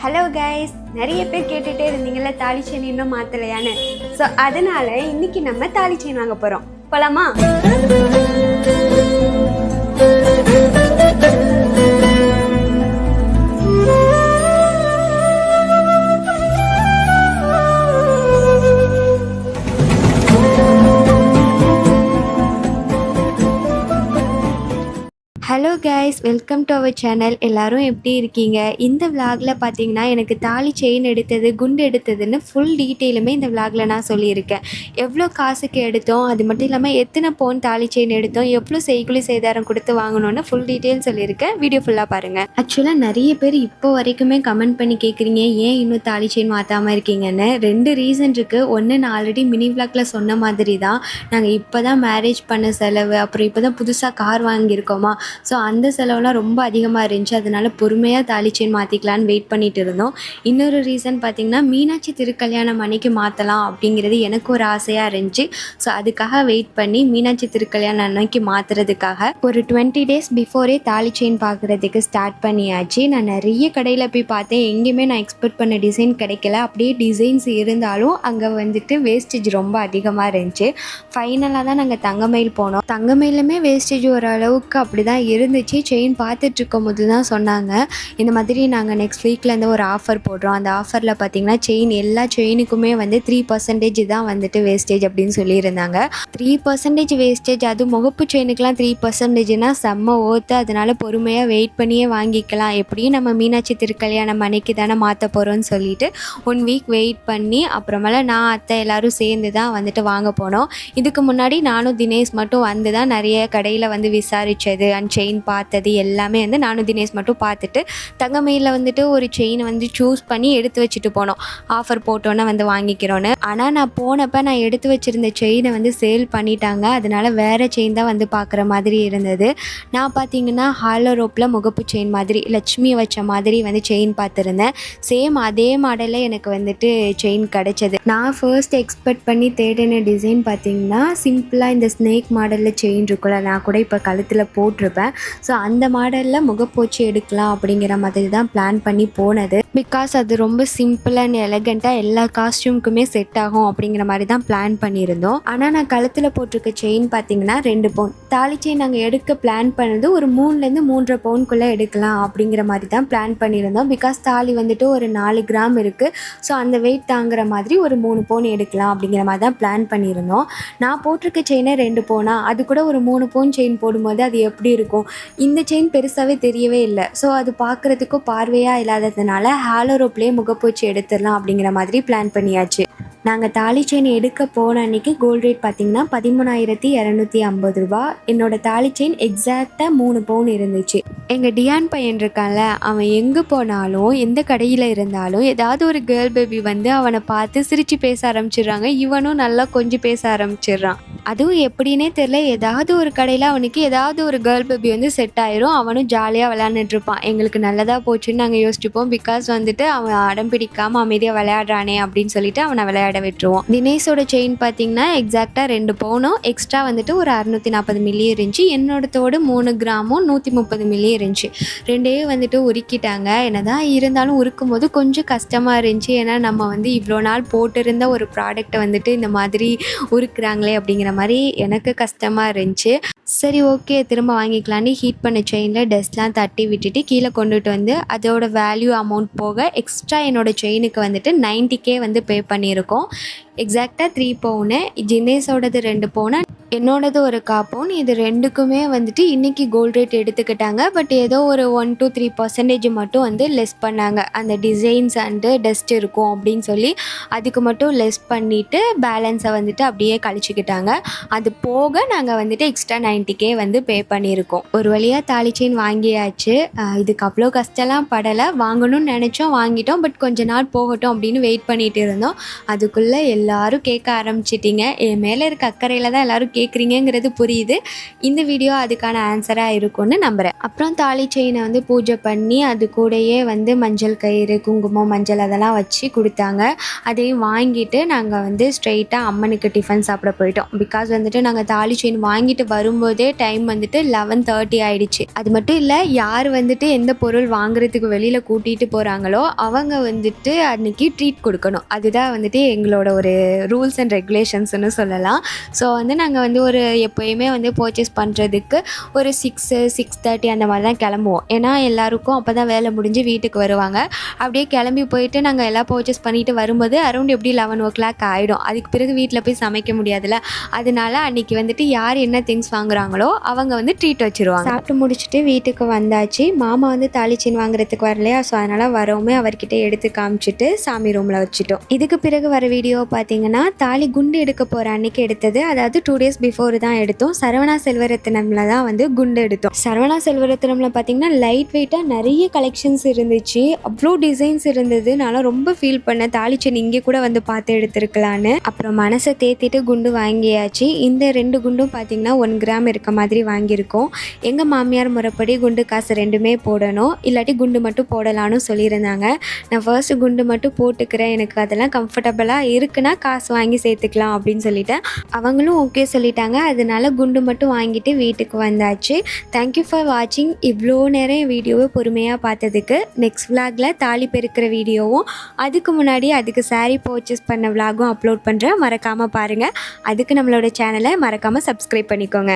Hello guys, நிறைய பேர் கேட்டுகிட்டே இருந்தீங்கல்ல தாலி செயின் இன்னும் மாற்றலையான்னு. ஸோ அதனால் இன்றைக்கி நம்ம தாலி செயின் வாங்க போகிறோம். போகலாமா? Hello guys, welcome to our channel. எல்லோரும் எப்படி இருக்கீங்க? இந்த விலாகில் பார்த்தீங்கன்னா எனக்கு தாலி செயின் எடுத்தது, குண்டு எடுத்ததுன்னு ஃபுல் டீட்டெயிலுமே இந்த விலாகில் நான் சொல்லியிருக்கேன். எவ்வளோ காசுக்கு எடுத்தோம், அது மட்டும் இல்லாமல் எத்தனை பவுன் தாலி செயின் எடுத்தோம், எவ்வளோ செய்குலி சேதாரம் கொடுத்து வாங்கணும்னு ஃபுல் டீட்டெயில் சொல்லியிருக்கேன். வீடியோ ஃபுல்லாக பாருங்கள். ஆக்சுவலாக நிறைய பேர் இப்போ வரைக்குமே கமெண்ட் பண்ணி கேட்குறீங்க ஏன் இன்னும் தாலி செயின் மாற்றாமல் இருக்கீங்கன்னு. 2 ரீசன் இருக்குது. ஒன்று, நான் ஆல்ரெடி மினி விலாகில் சொன்ன மாதிரி தான், நாங்கள் இப்போ தான் மேரேஜ் பண்ண செலவு, அப்புறம் இப்போ தான் புதுசாக கார் வாங்கியிருக்கோமா, ஸோ அந்த செலவுலாம் ரொம்ப அதிகமாக இருந்துச்சு. அதனால் பொறுமையாக தாலி செயின் மாற்றிக்கலான்னு வெயிட் பண்ணிகிட்டு இருந்தோம். இன்னொரு ரீசன் பார்த்திங்கன்னா, மீனாட்சி திருக்கல்யாணம் அன்னைக்கு மாற்றலாம் அப்படிங்கிறது எனக்கு ஒரு ஆசையாக இருந்துச்சு. ஸோ அதுக்காக வெயிட் பண்ணி மீனாட்சி திருக்கல்யாணம் அன்னைக்கு மாற்றுறதுக்காக ஒரு 20 டேஸ் பிஃபோரே தாலி செயின் பார்க்குறதுக்கு ஸ்டார்ட் பண்ணியாச்சு. நான் நிறைய கடையில் போய் பார்த்தேன், எங்கேயுமே நான் எக்ஸ்பெக்ட் பண்ண டிசைன் கிடைக்கல. அப்படியே டிசைன்ஸ் இருந்தாலும் அங்கே வந்துட்டு வேஸ்டேஜ் ரொம்ப அதிகமாக இருந்துச்சு. ஃபைனலாக தான் நாங்கள் தங்கமயில் போனோம். தங்கமயிலுமே வேஸ்டேஜ் ஓரளவுக்கு அப்படி தான் இருந்துச்சு. செயின் பார்த்துட்ருக்கும் போது தான் சொன்னாங்க, இந்த மாதிரி நாங்கள் நெக்ஸ்ட் வீக்லேருந்து ஒரு ஆஃபர் போடுறோம். அந்த ஆஃபரில் பார்த்திங்கன்னா செயின் எல்லா செயினுக்குமே வந்து 3% தான் வந்துட்டு வேஸ்டேஜ் அப்படின்னு சொல்லியிருந்தாங்க. 3% வேஸ்டேஜ், அது முகப்பு செயினுக்கெலாம் 3%னா செம்ம ஓத்து. அதனால் பொறுமையாக வெயிட் பண்ணியே வாங்கிக்கலாம். எப்படியும் நம்ம மீனாட்சி திருக்கல்யாணம் அன்னைக்கு தானே மாற்ற போகிறோன்னு சொல்லிட்டு 1 வீக் வெயிட் பண்ணி அப்புறமேல நான் அத்தை எல்லோரும் சேர்ந்து தான் வந்துட்டு வாங்க போனோம். இதுக்கு முன்னாடி நானும் தினேஷ் மட்டும் வந்து தான் நிறைய கடையில் வந்து விசாரித்தது அண்ட் செயின் பார்த்தது எல்லாமே வந்து நானும் தினேஷ் மட்டும் பார்த்துட்டு தங்கமயிலில் வந்துட்டு ஒரு செயினை வந்து சூஸ் பண்ணி எடுத்து வச்சுட்டு போனோம். ஆஃபர் போட்டோன்னே வந்து வாங்கிக்கிறோன்னு. ஆனால் நான் போனப்போ நான் எடுத்து வச்சுருந்த செயினை வந்து சேல் பண்ணிட்டாங்க. அதனால் வேறு செயின் தான் வந்து பார்க்குற மாதிரி இருந்தது. நான் பார்த்திங்கன்னா ஹாலோ ரோப்பில் முகப்பு செயின் மாதிரி லட்சுமி வச்ச மாதிரி வந்து செயின் பார்த்துருந்தேன். சேம் அதே மாடலில் எனக்கு வந்துட்டு செயின் கிடச்சது. நான் ஃபர்ஸ்ட் எக்ஸ்பெக்ட் பண்ணி தேடின டிசைன் பார்த்திங்கன்னா சிம்பிளாக இந்த ஸ்னேக் மாடலில் செயின் இருக்குல்ல, நான் கூட இப்போ கழுத்தில் போட்டிருப்பேன். ஸோ அந்த மாடலில் முகப்பூச்சி எடுக்கலாம் அப்படிங்கிற மாதிரி தான் பிளான் பண்ணி போனது. பிகாஸ் அது ரொம்ப சிம்பிள் அண்ட் எலகண்ட்டாக எல்லா காஸ்டியூமுக்குமே செட் ஆகும் அப்படிங்கிற மாதிரி தான் பிளான் பண்ணியிருந்தோம். ஆனால் நான் கழுத்தில் போட்டிருக்க செயின் பார்த்திங்கன்னா 2 பவுன். தாலி செயின் நாங்கள் எடுக்க பிளான் பண்ணது ஒரு 3லேருந்து 3.5 பவுனுக்குள்ளே எடுக்கலாம் அப்படிங்கிற மாதிரி தான் பிளான் பண்ணியிருந்தோம். பிகாஸ் தாலி வந்துட்டு ஒரு 4 கிராம் இருக்குது. ஸோ அந்த வெயிட் தாங்குற மாதிரி ஒரு 3 பவுன் எடுக்கலாம் அப்படிங்கிற மாதிரி தான் பிளான் பண்ணியிருந்தோம். நான் போட்டிருக்க செயினே 2 பவுனா, அது கூட ஒரு 3 பவுன் செயின் போடும்போது அது எப்படி இருக்கும்? இந்த செயின் பெருசாகவே தெரியவே இல்லை. ஸோ அது பார்க்குறதுக்கும் பார்வையாக இல்லாததுனால ஹாலோ ரோப்லேயே முகப்பூச்சி எடுத்துடலாம் அப்படிங்கிற மாதிரி பிளான் பண்ணியாச்சு. நாங்கள் தாலி செயின் எடுக்க போன அன்றைக்கி கோல்டு ரேட் பார்த்திங்கன்னா 13,250 ரூபா. என்னோடய தாலி செயின் எக்ஸாக்டாக 3 பவுன் இருந்துச்சு. எங்கள் டியான் பையன் இருக்கான்ல, அவன் எங்கே போனாலும் எந்த கடையில் இருந்தாலும் ஏதாவது ஒரு கேர்ள் பேபி வந்து அவனை பார்த்து சிரித்து பேச ஆரம்பிச்சிடுறாங்க. இவனும் நல்லா கொஞ்சம் பேச ஆரம்பிச்சிடுறான். அதுவும் எப்படின்னே தெரில, ஏதாவது ஒரு கடையில் அவனுக்கு ஏதாவது ஒரு கேர்ள் பேபி வந்து செட் ஆயிரும். அவனும் ஜாலியாக விளையாண்டுட்ருப்பான். எங்களுக்கு நல்லதாக போச்சுன்னு நாங்கள் யோசிச்சுப்போம். பிகாஸ் வந்துட்டு அவன் அடம் பிடிக்காமல் அமைதியாக விளையாடுறானே அப்படின்னு சொல்லிட்டு அவனை விளையாட விட்டுருவோம். தினேஷோட செயின் பார்த்தீங்கன்னா எக்ஸாக்டாக 2 பவுனும் எக்ஸ்ட்ரா வந்துட்டு ஒரு 640 மில்லி இருந்துச்சு. என்னோடத்தோடு 3 கிராமும் 130 மில்லி இருந்துச்சு. 2 வந்துட்டு உருக்கிட்டாங்க. என்னதான் இருந்தாலும் உருக்கும் போது கொஞ்சம் கஷ்டமாக இருந்துச்சு. ஏன்னா நம்ம வந்து இவ்வளோ நாள் போட்டிருந்த ஒரு ப்ராடக்டை வந்துட்டு இந்த மாதிரி உருக்குறாங்களே அப்படிங்கிற மாதிரி எனக்கு கஷ்டமாக இருந்துச்சு. சரி, ஓகே, திரும்ப வாங்கிக்கலான்னு ஹீட் பண்ண செயினில் டஸ்ட்லாம் தட்டி விட்டுட்டு கீழே கொண்டுட்டு வந்து அதோட வேல்யூ அமௌண்ட் போக எக்ஸ்ட்ரா என்னோடய செயினுக்கு வந்துட்டு 90K வந்து பே பண்ணியிருக்கோம். எக்ஸாக்டாக 3 பவுனு. ஜினேஸோடது 2 பவுனு, என்னோடது ஒரு 1/4 பவுன். இது 2க்குமே வந்துட்டு இன்றைக்கி கோல்டு ரேட் எடுத்துக்கிட்டாங்க. பட் ஏதோ ஒரு 1 to 3% மட்டும் வந்து லெஸ் பண்ணாங்க. அந்த டிசைன்ஸ் அண்டு டஸ்ட் இருக்கும் அப்படின்னு சொல்லி அதுக்கு மட்டும் லெஸ் பண்ணிவிட்டு பேலன்ஸை வந்துட்டு அப்படியே கழிச்சிக்கிட்டாங்க. அது போக நாங்கள் வந்துட்டு எக்ஸ்ட்ரா 90K வந்து பே பண்ணியிருக்கோம். ஒரு வழியாக தாலி செயின் வாங்கியாச்சு. இதுக்கு அவ்வளோ கஷ்டம்லாம் படலை. வாங்கணும்னு நினச்சோம், வாங்கிட்டோம். பட் கொஞ்ச நாள் போகட்டும் அப்படின்னு வெயிட் பண்ணிகிட்டு இருந்தோம். அதுக்குள்ளே எல்லோரும் கேட்க ஆரம்பிச்சிட்டிங்க. என் மேலே இருக்க அக்கறையில் தான் எல்லோரும் கேட்குறீங்கங்கிறது புரியுது. இந்த வீடியோ அதுக்கான ஆன்சராக இருக்கும்னு நம்புகிறேன். அப்புறம் தாலி செயினை வந்து பூஜை பண்ணி அது கூடயே வந்து மஞ்சள் கயிறு, குங்குமம், மஞ்சள் அதெல்லாம் வச்சு கொடுத்தாங்க. அதையும் வாங்கிட்டு நாங்கள் வந்து ஸ்ட்ரெயிட்டாக அம்மனுக்கு டிஃபன் சாப்பிட போயிட்டோம். பிகாஸ் வந்துட்டு நாங்கள் தாலி செயின் வாங்கிட்டு வரும்போதே டைம் வந்துட்டு 11:30 ஆயிடுச்சு. அது மட்டும் இல்லை, யார் வந்துட்டு எந்த பொருள் வாங்குறதுக்கு வெளியில் கூட்டிகிட்டு போகிறாங்களோ அவங்க வந்துட்டு அன்றைக்கி ட்ரீட் கொடுக்கணும். அதுதான் வந்துட்டு எங்களோட ஒரு ரூல்ஸ் அண்ட் ரெகுலேஷன்ஸ்னு சொல்லலாம். ஸோ வந்து நாங்கள் வந்து ஒரு எப்போயுமே வந்து பர்ச்சேஸ் பண்ணுறதுக்கு ஒரு 6:30 அந்த மாதிரி தான் கிளம்புவோம். ஏன்னா எல்லாருக்கும் அப்போ தான் வேலை முடிஞ்சு வீட்டுக்கு வருவாங்க. அப்படியே கிளம்பி போயிட்டு நாங்கள் எல்லாம் பர்ச்சேஸ் பண்ணிட்டு வரும்போது அரௌண்ட் எப்படி 11 ஆகிடும். அதுக்கு பிறகு வீட்டில் போய் சமைக்க முடியாதுல்ல. அதனால அன்றைக்கி வந்துட்டு யார் என்ன திங்ஸ் வாங்குறாங்களோ அவங்க வந்து ட்ரீட் வச்சுருவாங்க. சாப்பிட்டு முடிச்சுட்டு வீட்டுக்கு வந்தாச்சு. மாமா வந்து தாலி செயின் வாங்குறதுக்கு வரலையா, ஸோ அதனால் வரவுமே அவர்கிட்ட எடுத்து காமிச்சிட்டு சாமி ரூமில் வச்சுட்டோம். இதுக்கு பிறகு வர வீடியோ பார்த்தீங்கன்னா தாலி குண்டு எடுக்க போகிற அன்றைக்கி எடுத்தது. அதாவது 2 days பிஃபோர் தான் எடுத்தோம். சரவணா செல்வரத்தினமில் தான் வந்து குண்டு எடுத்தோம். சரவணா செல்வரத்தினமில் பார்த்தீங்கன்னா லைட் வெயிட்டாக நிறைய கலெக்ஷன்ஸ் இருந்துச்சு. அவ்வளோ டிசைன்ஸ் இருந்தது. நான் ரொம்ப ஃபீல் பண்ணேன், தாலி செயின் இங்கே கூட வந்து பார்த்து எடுத்துருக்கலான்னு. அப்புறம் மனசை தேத்திட்டு குண்டு வாங்கியாச்சு. இந்த 2 குண்டும் பார்த்தீங்கன்னா 1 கிராம் இருக்க மாதிரி வாங்கியிருக்கோம். எங்கள் மாமியார் முறைப்படி குண்டு காசு 2மே போடணும், இல்லாட்டி குண்டு மட்டும் போடலான்னு சொல்லியிருந்தாங்க. நான் ஃபர்ஸ்ட் குண்டு மட்டும் போட்டுக்கிறேன், எனக்கு அதெல்லாம் கம்ஃபர்டபுளாக இருக்குன்னா காசு வாங்கி சேர்த்துக்கலாம் அப்படின்னு சொல்லிட்டேன். அவங்களும் ஓகே சொல்லிட்டாங்க. அதனால குண்டு மட்டும் வாங்கிட்டு வீட்டுக்கு வந்தாச்சு. தேங்க்யூ ஃபார் வாட்சிங். இவ்வளோ நேரம் வீடியோவை பொறுமையாக பார்த்ததுக்கு. நெக்ஸ்ட் விளாகில் தாலி பெருக்கிற வீடியோவும் அதுக்கு முன்னாடி அதுக்கு saree பர்ச்சேஸ் பண்ண விளாகும் அப்லோட் பண்ணுறேன். மறக்காமல் பாருங்கள். அதுக்கு நம்மளோட சேனலை மறக்காமல் சப்ஸ்கிரைப் பண்ணிக்கோங்க.